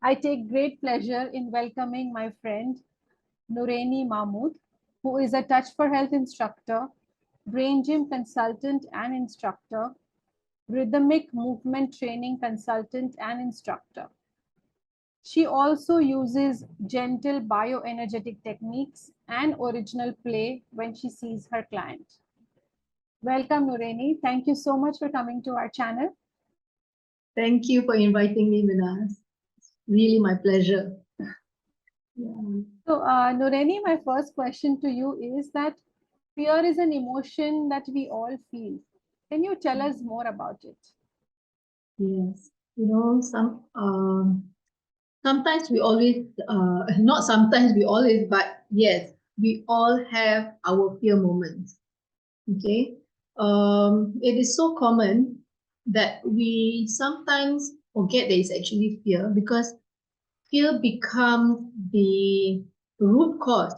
I take great pleasure in welcoming my friend Noraini Mahmood, who is a Touch for Health instructor, brain gym consultant and instructor, rhythmic movement training consultant and instructor. She also uses gentle bioenergetic techniques and original play when she sees her client. Welcome, Noraini. Thank you so much for coming to our channel. Thank you for inviting me, Minas. It's really my pleasure. So, Noraini, my first question to you is that fear is an emotion that we all feel. Can you tell us more about it? Yes, sometimes we always, not sometimes we always, but yes, we all have our fear moments. Okay, it is so common that we sometimes forget there is actually fear because fear becomes the root cause,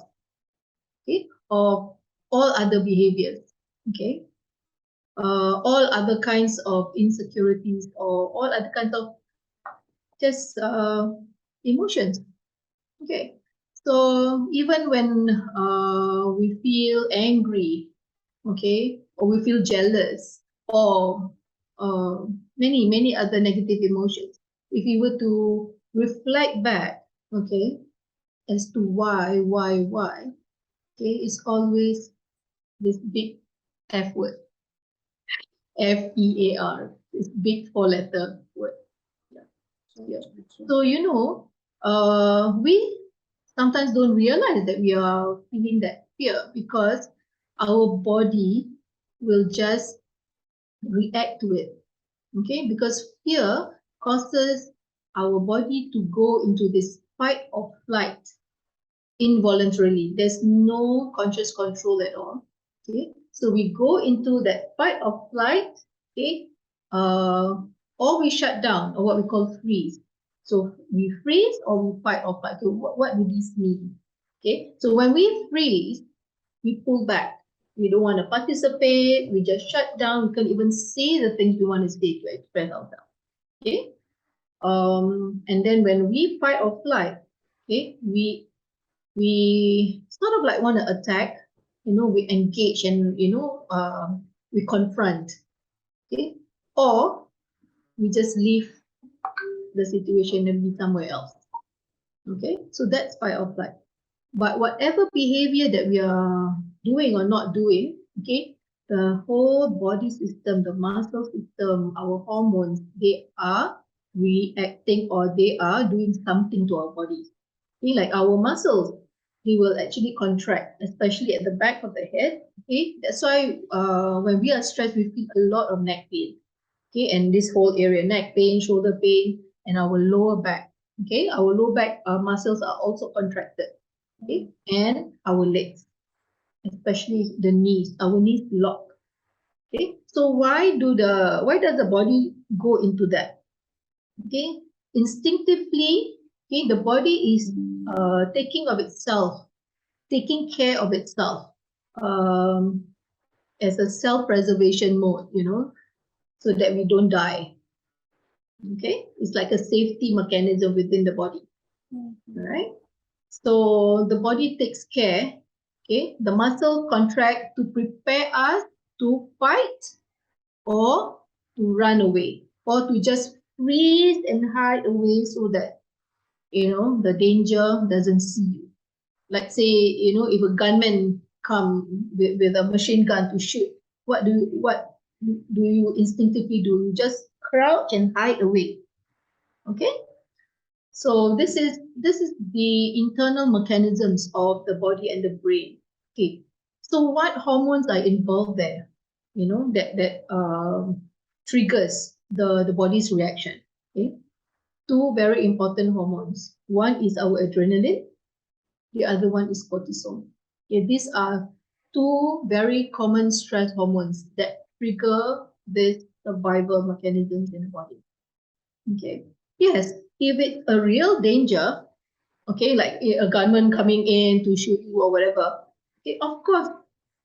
okay, of all other behaviors. Okay, all other kinds of insecurities or all other kinds of just emotions. Okay, so even when we feel angry, okay, or we feel jealous, or many other negative emotions, if we were to reflect back, okay, as to why, okay, it's always this big F word, FEAR, this big four-letter word. Yeah. So we sometimes don't realize that we are feeling that fear because our body will just react to it. Okay, because fear causes our body to go into this fight or flight involuntarily. There's no conscious control at all. Okay, so we go into that fight or flight. Okay, or we shut down, or what we call freeze. So we freeze or we fight or flight. So what do these mean? Okay, so when we freeze, we pull back. We don't want to participate. We just shut down. We can't even say the things we want to say to express ourselves. Okay. And then when we fight or flight, okay, we sort of like want to attack. We engage and we confront. Okay, or we just leave the situation and be somewhere else. Okay, so that's fight or flight. But whatever behavior that we are doing or not doing, okay, the whole body system, the muscle system, our hormones, they are reacting or they are doing something to our bodies. Okay, like our muscles, they will actually contract, especially at the back of the head. Okay, that's why when we are stressed, we feel a lot of neck pain. Okay, and this whole area, neck pain, shoulder pain, and our lower back. Okay, our lower back muscles are also contracted. Okay, and our legs, especially the knees, our knees lock. Okay, so why does the body go into that? Okay, instinctively, okay, the body is taking care of itself as a self-preservation mode, so that we don't die. Okay, it's like a safety mechanism within the body. Right? So the body takes care. Okay, the muscle contract to prepare us to fight or to run away or to just freeze and hide away so that the danger doesn't see you. Like say, if a gunman come with a machine gun to shoot, what do you instinctively do? You just crouch and hide away. Okay, so this is the internal mechanisms of the body and the brain. Okay, so what hormones are involved there? That triggers the body's reaction. Okay, two very important hormones. One is our adrenaline. The other one is cortisol. Okay, these are two very common stress hormones that trigger this survival mechanisms in the body. Okay. Yes, if it's a real danger, okay, like a gunman coming in to shoot you or whatever, okay, of course,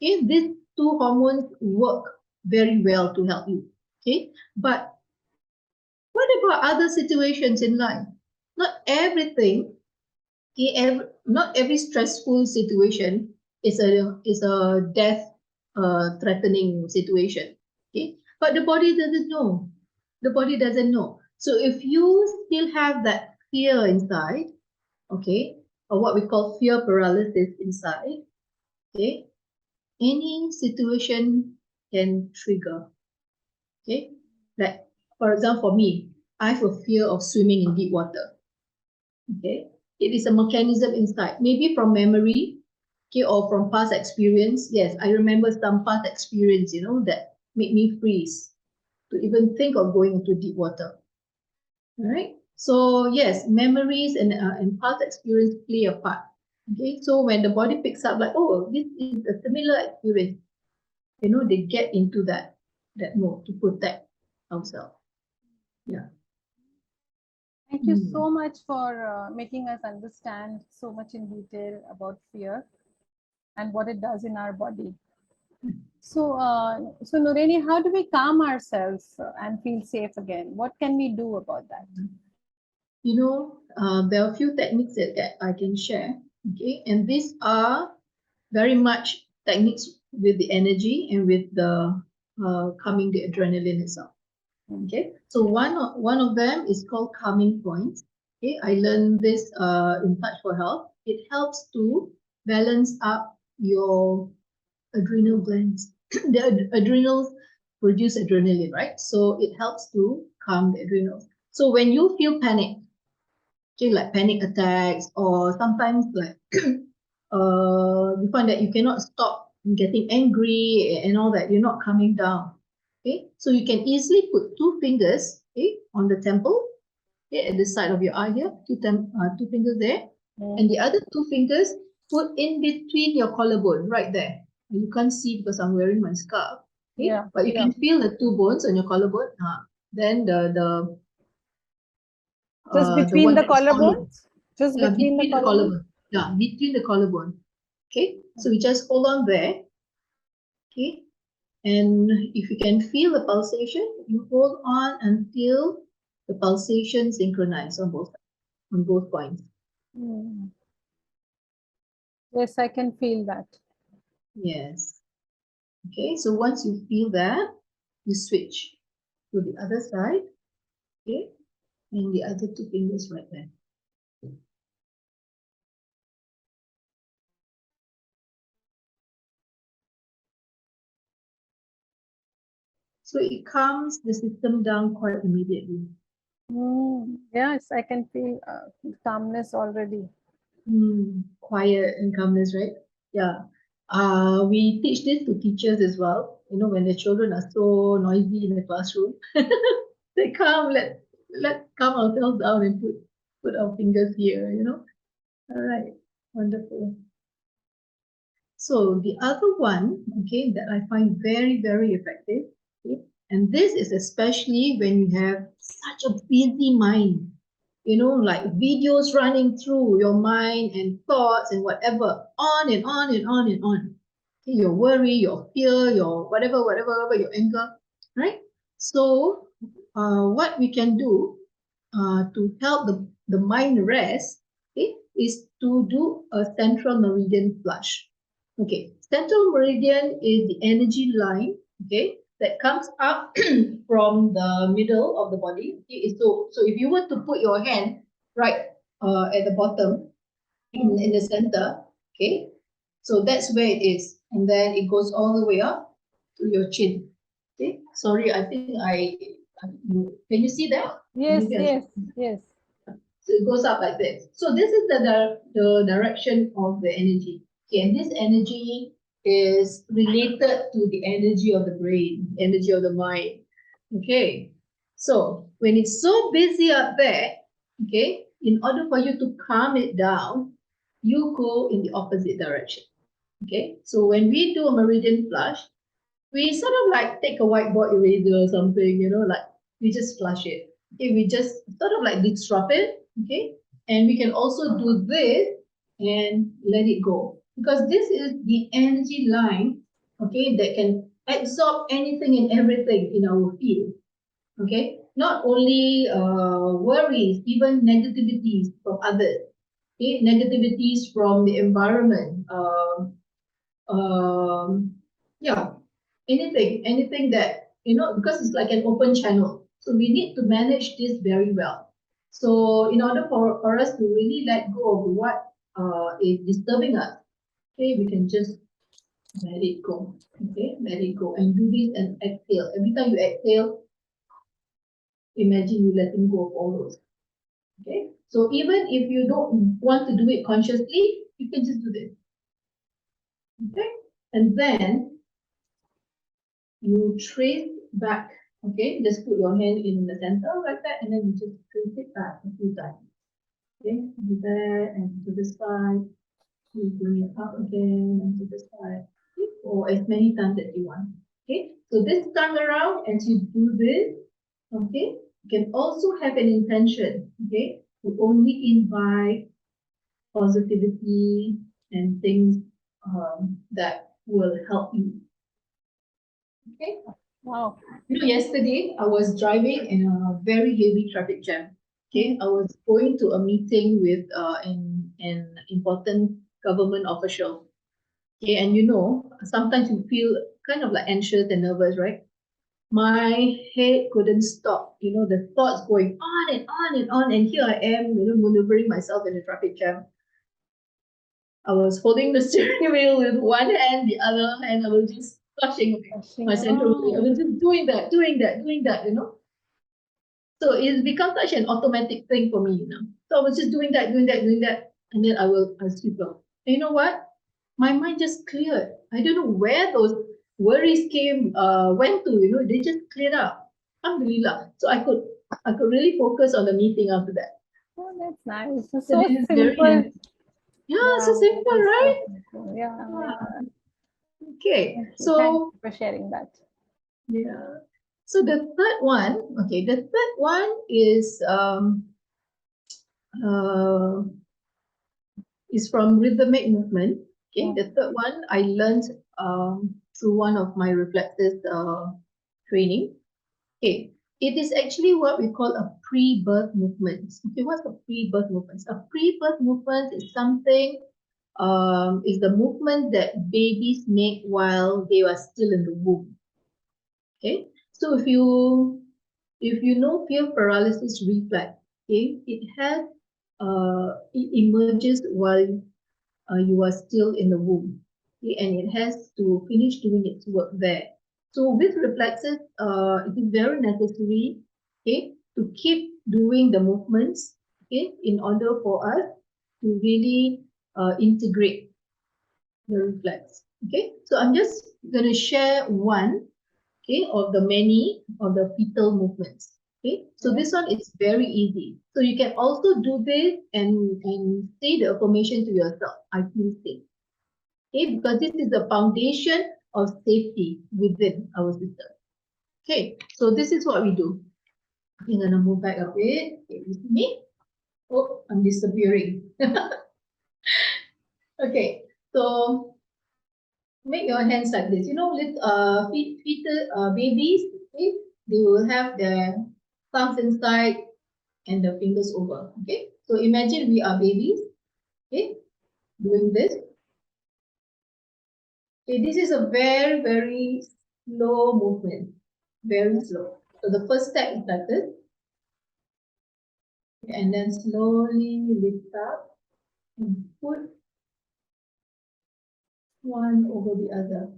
okay, these two hormones work very well to help you. Okay, but what about other situations in life? not everything, okay, not every stressful situation is a death threatening situation. Okay, but the body doesn't know. The body doesn't know. So if you still have that fear inside, okay, or what we call fear paralysis inside, okay, any situation can trigger. Okay, like for example, for me, I have a fear of swimming in deep water. Okay, it is a mechanism inside, maybe from memory, okay, or from past experience. Yes, I remember some past experience, that made me freeze to even think of going into deep water. All right. So yes, memories and past experience play a part. Okay. So when the body picks up like, oh, this is a similar experience, they get into that mode to protect ourselves. Yeah. Thank you so much for making us understand so much in detail about fear and what it does in our body. So Noraini, how do we calm ourselves and feel safe again? What can we do about that? There are a few techniques that I can share. Okay, and these are very much techniques with the energy and with the calming the adrenaline itself. Okay, so one of them is called calming points. Okay, I learned this in Touch for Health. It helps to balance up your adrenal glands. The adrenals produce adrenaline, right? So it helps to calm the adrenals. So when you feel panic, okay, like panic attacks, or sometimes like you find that you cannot stop getting angry and all that, you're not coming down. Okay, so you can easily put two fingers, okay, on the temple, okay, at the side of your eye here, two fingers there, and the other two fingers put in between your collarbone, right there. You can't see because I'm wearing my scarf. Okay, Yeah, but you can feel the two bones on your collarbone. Then just the between one the that is hollow. collarbones? Just Yeah, between the between the collarbone? collarbone. Yeah, between the collarbone. Okay, so we just hold on there. Okay, and if you can feel the pulsation, you hold on until the pulsation synchronize on both points. Mm. Yes, I can feel that. Yes. Okay, so once you feel that, you switch to the other side. Okay, and the other two fingers right there. So it calms the system down quite immediately. Yes, I can feel calmness already. Quiet and calmness, right? Yeah. We teach this to teachers as well. When the children are so noisy in the classroom, they calm, let calm ourselves down and put our fingers here. All right, wonderful. So the other one, okay, that I find very, very effective, okay, and this is especially when you have such a busy mind, like videos running through your mind and thoughts and whatever, on and on and on and on. Okay, your worry, your fear, your whatever, your anger, right? So, what we can do to help the mind rest, okay, is to do a central meridian flush. Okay, central meridian is the energy line, okay, that comes up from the middle of the body. Okay, so if you were to put your hand right at the bottom in the center, okay, so that's where it is, and then it goes all the way up to your chin. Okay, sorry, I think can you see that? Yes, Maybe I yes, should. yes. So it goes up like this. So this is the direction of the energy. Okay, and this energy is related to the energy of the brain, energy of the mind. Okay, so when it's so busy up there, okay, in order for you to calm it down, you go in the opposite direction. Okay, so when we do a meridian flush, we sort of like take a whiteboard eraser or something, like we just flush it. Okay, we just sort of like disrupt it. Okay, and we can also do this and let it go, because this is the energy line, okay, that can absorb anything and everything in our field. Okay, not only worries, even negativities from others, okay, negativities from the environment, yeah, anything that, because it's like an open channel. So we need to manage this very well. So in order for us to really let go of what is disturbing us, okay, we can just let it go. Okay, let it go and do this and exhale. Every time you exhale, imagine you letting go of all those. Okay, so even if you don't want to do it consciously, you can just do this. Okay, and then you trace back. Okay, just put your hand in the center like that, and then you just trace it back a few times. Okay, do that and to the side. You bring it up again and to the side, okay? Or as many times as you want. Okay, so this time around, as you do this, okay, you can also have an intention. Okay, to only invite positivity and things that will help you. Okay. Wow. Yesterday I was driving in a very heavy traffic jam. Okay, I was going to a meeting with an important government official. Okay, and sometimes you feel kind of like anxious and nervous, right? My head couldn't stop. The thoughts going on and on and on, and here I am, maneuvering myself in a traffic jam. I was holding the steering wheel with one hand, the other hand I was just flushing my central wheel. I was just doing that. So it's become such an automatic thing for me. So I was just doing that, and then I'll sleep off. And you know what? My mind just cleared. I don't know where those worries went to. They just cleared up. Alhamdulillah. So I could really focus on the meeting after that. Oh, that's nice. It's So so this is very simple. yeah, so simple, right? Yeah. Okay, Thank so you for sharing that. yeah. So the third one, is uh, from rhythmic movement. Okay, the third one I learned through one of my reflexes training. Okay, it is actually what we call a pre-birth movement. Okay, what's a pre-birth movement? A pre-birth movement is something is the movement that babies make while they are still in the womb. Okay, so if you know fear paralysis reflex, okay, it emerges while you are still in the womb, okay, and it has to finish doing its work there. So with reflexes, it is very necessary, okay, to keep doing the movements, okay, in order for us to really integrate the reflex. Okay, so I'm just going to share one, okay, of the many of the fetal movements. Okay, so this one is very easy. So you can also do this and say the affirmation to yourself. I feel safe. Okay, because this is the foundation of safety within our system. Okay, so this is what we do. I'm gonna move back a bit. Okay, you see me? Oh, I'm disappearing. Okay, so make your hands like this. Fetal babies, okay, they will have their thumbs inside and the fingers over. Okay, so imagine we are babies. Okay, doing this. Okay, this is a very, very slow movement. Very slow. So the first step is like this. And then slowly lift up and put one over the other.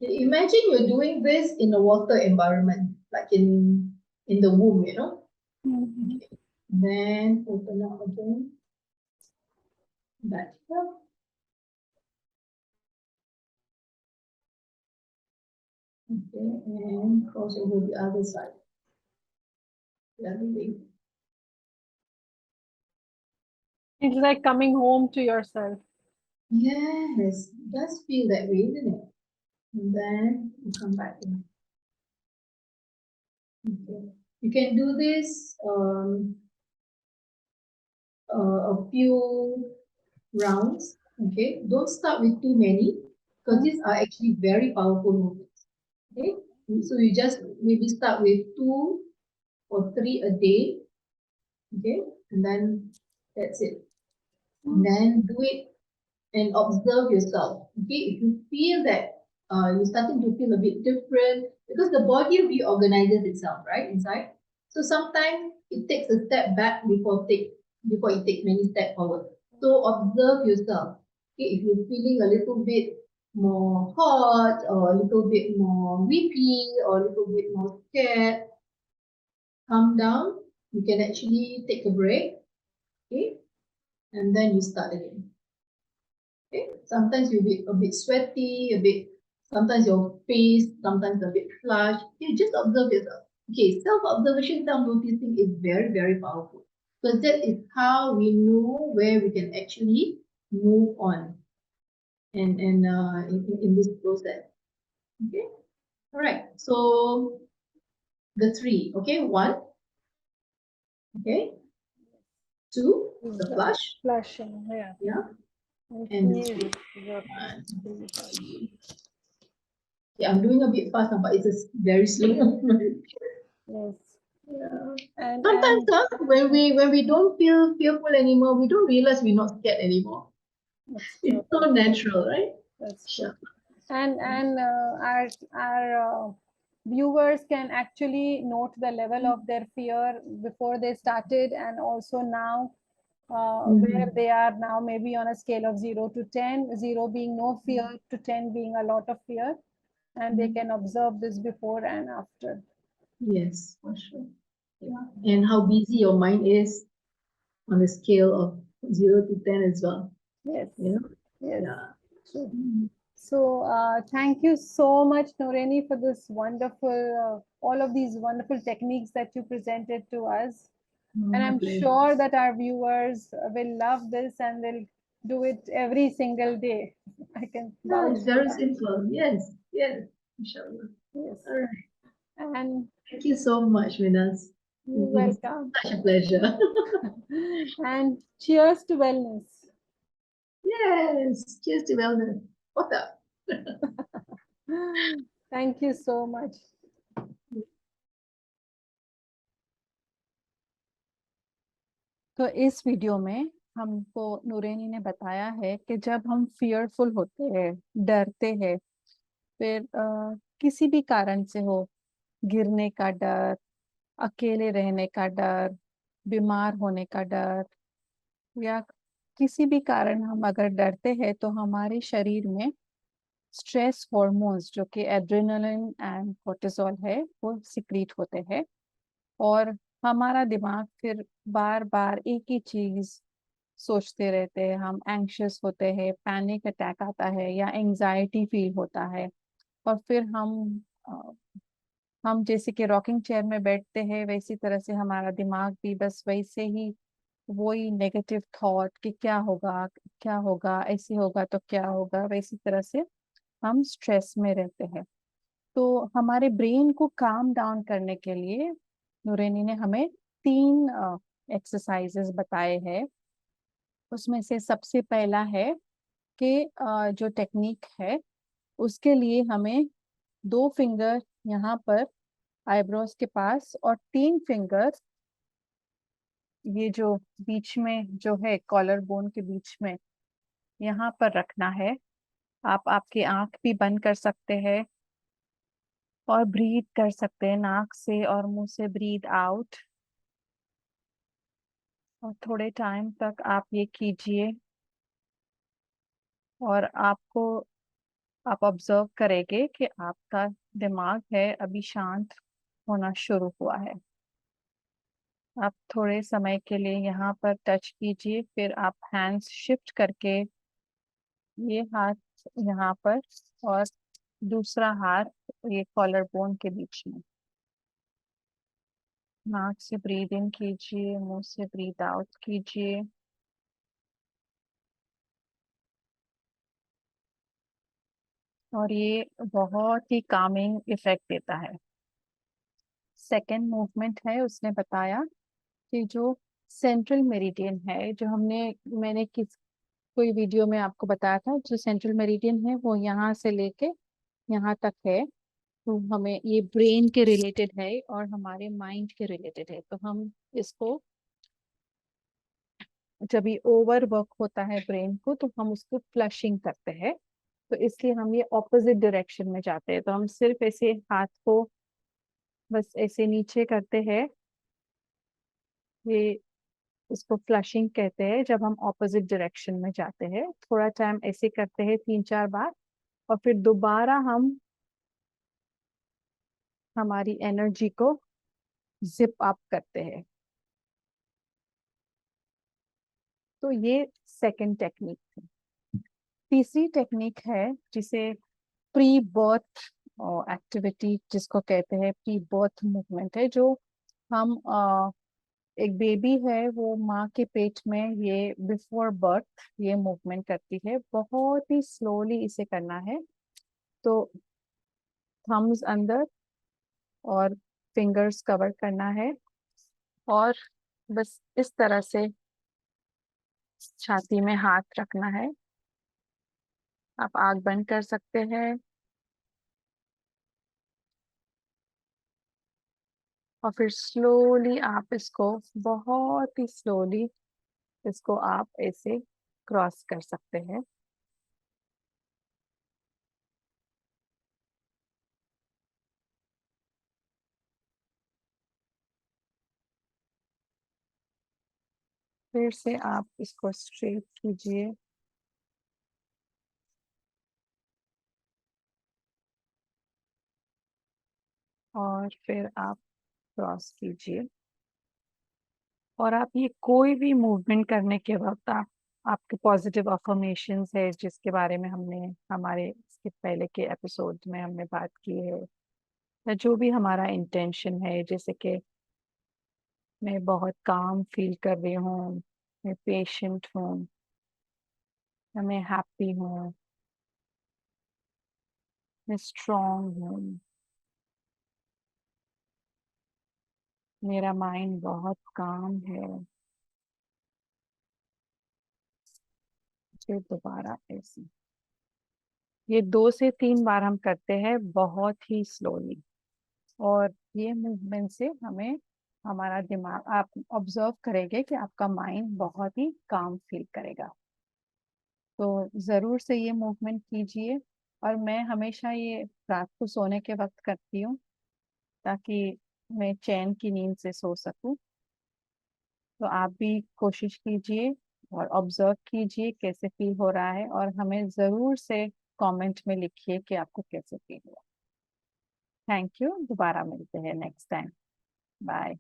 Okay, imagine you're doing this in a water environment, like in the womb, Okay. Then open up again. Back up. Okay, and cross over the other side. The other way. It's like coming home to yourself. Yes, it does feel that way, isn't it? And then you come back in. Okay. You can do this a few rounds. Okay, don't start with too many because these are actually very powerful movements. Okay, So you just maybe start with 2 or 3 a day, okay, and then that's it. And then do it and observe yourself. Okay, if you feel that you're starting to feel a bit different, because the body reorganizes itself, right, inside. So sometimes it takes a step back before it takes many steps forward. So observe yourself. Okay, if you're feeling a little bit more hot or a little bit more weepy or a little bit more scared, calm down. You can actually take a break, okay, and then you start again. Okay, sometimes you'll be a bit sweaty, sometimes your face, sometimes a bit flushed. You just observe yourself. Okay, self-observation, self-noticing is very, very powerful. Because that is how we know where we can actually move on and in this process. Okay, all right. So the 3, okay, 1, okay, 2, the flush, Flushing, yeah. yeah, and 3. 1, 2, 3. Yeah, I'm doing a bit fast now, but it's a very slow movement. Yes. Yeah. And Sometimes when we don't feel fearful anymore, we don't realize we're not scared anymore. that's It's true. so natural, right? That's true. Sure. And our viewers can actually note the level of their fear before they started, and also now where Mhm. they are now, maybe on a scale of 0 to 10, 0 being no fear to 10 being a lot of fear, and they can observe this before and after. Yes, for sure. Yeah. And how busy your mind is on a scale of 0 to 10 as well. Yes, You know? yes, Yeah. true. Mhm. So thank you so much, Noraini, for this wonderful, all of these wonderful techniques that you presented to us. Oh, And my I'm pleasure. sure that our viewers will love this and they'll do it every single day. I can Yeah, vouch it's for very that. simple. Yes, yes, inshallah. Yes. All right. And Thank you so much, Minas. you're It's been welcome. such a pleasure. And cheers to wellness. Yes, cheers to wellness. What up? Thank you so much. तो इस video में हमको नूरेनी ने बताया है कि जब हम फियरफुल होते हैं, डरते हैं, फिर किसी भी कारण से हो, गिरने का डर, अकेले रहने का डर, बीमार होने का डर, या किसी भी कारण हम अगर डरते हैं तो हमारे शरीर में स्ट्रेस हार्मोन्स जो कि एड्रेनलिन एंड कोर्टिसोल है वो सिक्रीट होते हैं, और हमारा दिमाग फिर बार बार एक ही चीज सोचते रहते हैं। हम एंग्शियस होते हैं, पैनिक अटैक आता है या एंजाइटी फील होता है, और फिर हम जैसे कि रॉकिंग चेयर में बैठते हैं वैसी तरह से हमारा दिमाग भी बस वैसे ही वही नेगेटिव थॉट कि क्या होगा, क्या होगा, ऐसे होगा तो क्या होगा, वैसी तरह से हम स्ट्रेस में रहते हैं। तो हमारे ब्रेन को काम डाउन करने के लिए नूरेनी ने हमें 3 एक्सरसाइजेस बताए हैं। उसमें से सबसे पहला है कि जो टेक्निक है उसके लिए हमें 2 फिंगर यहाँ पर आईब्रोज के पास और 3 फिंगर ये जो बीच में जो है कॉलर बोन के बीच में यहाँ पर रखना है। आप आपकी आंख भी बंद कर सकते हैं और ब्रीथ कर सकते हैं नाक से और मुंह से, ब्रीथ आउट। और थोड़े टाइम तक आप ये कीजिए और आप ऑब्जर्व करेंगे कि आपका दिमाग है अभी शांत होना शुरू हुआ है। आप थोड़े समय के लिए यहाँ पर टच कीजिए, फिर आप हैंड्स शिफ्ट करके ये हाथ यहाँ पर और दूसरा हाथ ये कॉलर बोन के बीच में। नाक से ब्रीद इन कीजिए, मुंह से ब्रीद आउट कीजिए। और ये बहुत ही कामिंग इफेक्ट देता है। सेकेंड मूवमेंट है, उसने बताया कि जो सेंट्रल मेरिडियन है, जो मैंने कोई वीडियो में आपको बताया था, जो सेंट्रल मेरिडियन है वो यहाँ से लेके यहाँ तक है। तो हमें ये ब्रेन के रिलेटेड है और हमारे माइंड के रिलेटेड है। तो हम इसको, जब ये ओवर वर्क होता है ब्रेन को, तो हम उसको फ्लशिंग करते हैं। तो इसलिए हम ये ऑपोजिट डायरेक्शन में जाते हैं। तो हम सिर्फ ऐसे हाथ को बस ऐसे नीचे करते हैं, ये इसको फ्लशिंग कहते हैं। जब हम ऑपोजिट डायरेक्शन में जाते हैं, थोड़ा टाइम ऐसे करते हैं 3-4 बार, और फिर दोबारा हम हमारी एनर्जी को जिप अप करते हैं। तो ये सेकंड टेक्निक थी। तीसरी टेक्निक है जिसे प्री बर्थ एक्टिविटी जिसको कहते हैं, प्री बर्थ मूवमेंट है। जो हम एक बेबी है, वो माँ के पेट में ये बिफोर बर्थ ये मूवमेंट करती है। बहुत ही स्लोली इसे करना है। तो थम्स अंदर और फिंगर्स कवर करना है, और बस इस तरह से छाती में हाथ रखना है। आप आंख बंद कर सकते हैं, और फिर स्लोली आप इसको, बहुत ही स्लोली इसको आप ऐसे क्रॉस कर सकते हैं। फिर से आप इसको स्ट्रेट कीजिए, और फिर आप क्रॉस कीजिए। और आप ये कोई भी मूवमेंट करने के वक्त आप, आपके पॉजिटिव अफर्मेशंस है जिसके बारे में हमने हमारे इसके पहले के एपिसोड में हमने बात की है, या जो भी हमारा इंटेंशन है, जैसे कि मैं बहुत काम फील कर रही हूँ, मैं पेशेंट हूँ, या मैं हैप्पी हूँ, मैं स्ट्रांग हूँ, मेरा माइंड बहुत काम है। फिर दोबारा ऐसे ये 2 से 3 बार हम करते हैं, बहुत ही स्लोली। और ये मूवमेंट से हमें, हमारा दिमाग, आप ऑब्जर्व करेंगे कि आपका माइंड बहुत ही काम फील करेगा। तो ज़रूर से ये मूवमेंट कीजिए। और मैं हमेशा ये रात को सोने के वक्त करती हूँ, ताकि मैं चैन की नींद से सो सकूं। तो आप भी कोशिश कीजिए और ऑब्जर्व कीजिए कैसे फील हो रहा है, और हमें ज़रूर से कमेंट में लिखिए कि आपको कैसे फील हुआ। Thank you. दोबारा मिलते हैं नेक्स्ट टाइम। बाय।